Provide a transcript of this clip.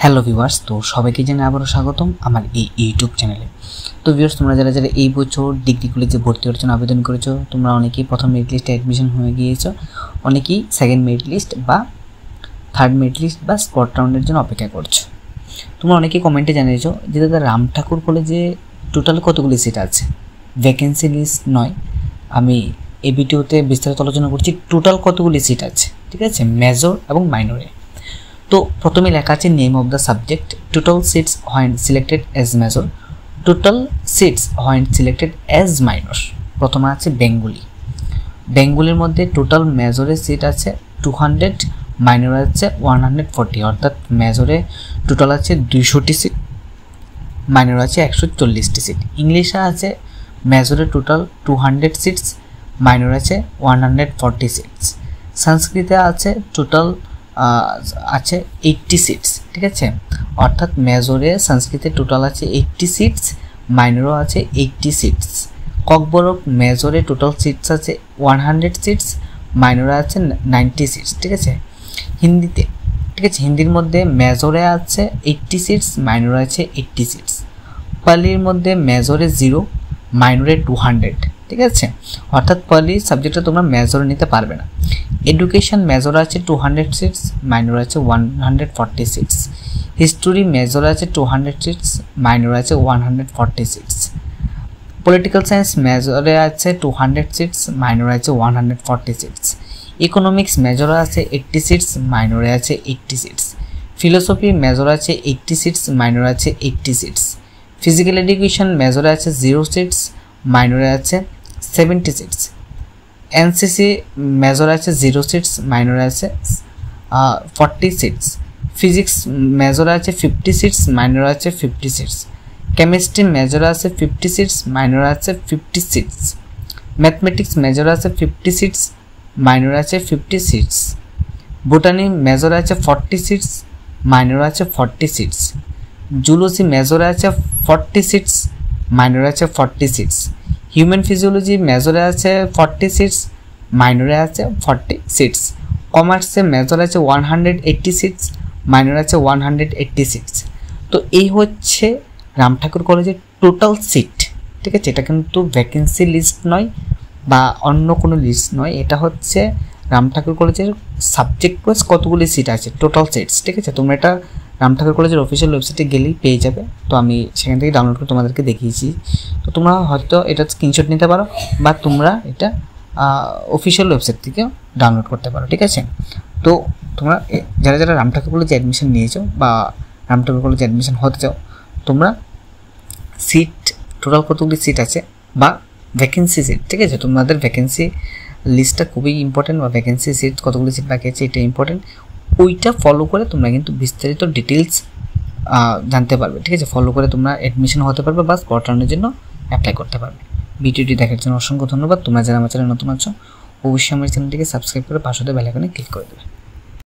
Hello viewers, তো সবাইকে জানাই আবারও স্বাগতম আমার এই ইউটিউব চ্যানেলে। তো ভিউয়ার্স, তোমরা যারা যারা এই বছর ডিগ্রি কলেজে ভর্তি হওয়ার জন্য আবেদন করেছো, তোমরা অনেকেই প্রথম মেরিট লিস্টে অ্যাডমিশন হয়ে গিয়েছো, অনেকেই সেকেন্ড মেরিট লিস্ট বা থার্ড মেরিট লিস্ট বা স্পট রাউন্ডের জন্য অপেক্ষা করছো। তোমরা অনেকেই কমেন্টে জানিয়েছো যে দাদা রাম ঠাকুর কলেজে টোটাল কতগুলি সিট আছে, ভ্যাকেন্সি লিস্ট নয়। আমি এই ভিডিওতে বিস্তারিত আলোচনা করছি টোটাল কতগুলি সিট আছে, ঠিক আছে, মেজর এবং মাইনরে। তো প্রথমে লেখা আছে name of the subject, total seats when selected as major, total seats when selected as minor. প্রথমে আছে বেঙ্গলি। বেঙ্গলির মধ্যে টোটাল মেজরে সিট আছে 200, মাইনরে আছে 140, অর্থাৎ মেজরে টোটাল আছে 200টি সিট, মাইনরে আছে 140টি সিট। ইংলিশে আছে মেজরে টোটাল 200 সিটস, মাইনরে আছে 140 সিটস। সংস্কৃতে আছে টোটাল আছে 80 সিটস, ঠিক আছে, অর্থাৎ মেজরে সংস্কৃতে টোটাল আছে 80 সিটস, মাইনরও আছে 80 সিটস। ককবরক মেজরে টোটাল সিটস আছে 100 সিটস, মাইনরে আছে 90 সিটস, ঠিক আছে। হিন্দিতে, ঠিক আছে, হিন্দির মধ্যে মেজরে আছে 80 সিটস, মাইনরে আছে 80 সিটস। পালির মধ্যে মেজরে 0, মাইনরে 200, ঠিক আছে, অর্থাৎ পালি সাবজেক্টটা তোমরা মেজরে নিতে পারবে না। এডুকেশন মেজর আছে 200 সিটস, মাইনর আছে 140 সিটস। হিস্টোরি মেজর আছে 200 সিটস, মাইনর আছে 140 সিটস। পলিটিক্যাল সায়েন্স মেজরে আছে 200 সিটস, মাইনর আছে 140 সিটস। ইকোনমিক্স মেজর আছে 80 সিটস, মাইনরে আছে 80 সিটস। ফিলোসফি মেজর আছে 80 সিটস, মাইনর আছে 80 সিটস। ফিজিক্যাল এডুকেশন মেজরে আছে 0 সিটস, মাইনরে আছে 70 সিটস। এনসিসি মেজর আছে 0 সিটস, মাইনরে আছে 40 সিটস। ফিজিক্স মেজর আছে 50 সিটস, মাইনরে আছে 50 সিটস। কেমিস্ট্রি মেজর আছে 50 সিটস, মাইনরে আছে 50 সিটস। ম্যাথমেটিক্স মেজর আছে 50 সিটস, মাইনরে আছে 50 সিটস। বোটানি মেজর আছে 40 সিটস, মাইনরে আছে 40 সিটস। জুলজি মেজর আছে 40 সিটস, মাইনরে আছে 40 সিটস। হিউম্যান ফিজিওলজি মেজরে আছে 40 সিটস, মাইনরে আছে 40 সিটস। কমার্সে মেজর আছে 180 সিটস, মাইনর আছে 180 সিটস। তো এই হচ্ছে রাম ঠাকুর কলেজের টোটাল সিট, ঠিক আছে। এটা কিন্তু ভ্যাকেন্সি লিস্ট নয় বা অন্য কোনো লিস্ট নয়, এটা হচ্ছে রাম ঠাকুর কলেজের সাবজেক্ট ওয়াইজ কতগুলি সিট আছে, টোটাল সিটস, ঠিক আছে। তোমরা এটা রাম ঠাকুর কলেজের অফিসিয়াল ওয়েবসাইটে গেলেই পেয়ে যাবে। তো আমি সেখান থেকে ডাউনলোড করে তোমাদেরকে দেখিয়েছি। তো তোমরা হয়তো এটা স্ক্রিনশট নিতে পারো বা তোমরা এটা অফিসিয়াল ওয়েবসাইট থেকে ডাউনলোড করতে পারো, ঠিক আছে। তো তোমরা যারা যারা রাম ঠাকুর কলেজে অ্যাডমিশন নিয়েছো বা রাম ঠাকুর কলেজে অ্যাডমিশন হতে চাও, তোমরা সিট টোটাল কতগুলি সিট আছে বা ভ্যাকেন্সি সিট, ঠিক আছে, তোমাদের ভ্যাকেন্সি লিস্টটা খুবই ইম্পর্টেন্ট বা ভ্যাকেন্সি সিট কতগুলি সিট বাকি আছে এটা ইম্পর্টেন্ট। ওইটা ফলো করে তোমরা কিন্তু বিস্তারিত ডিটেলস জানতে পারবে, ঠিক আছে। ফলো করে তোমরা অ্যাডমিশন হতে পারবে বা স্পট রাউন্ডের জন্য অ্যাপ্লাই করতে পারবে। ভিডিওটি দেখার জন্য অসংখ্য ধন্যবাদ। তোমরা যারা আমার চ্যানেলে নতুন আছো অবশ্যই আমার চ্যানেলটিকে সাবস্ক্রাইব করে পাশে বেল আইকনে ক্লিক করে দেবে।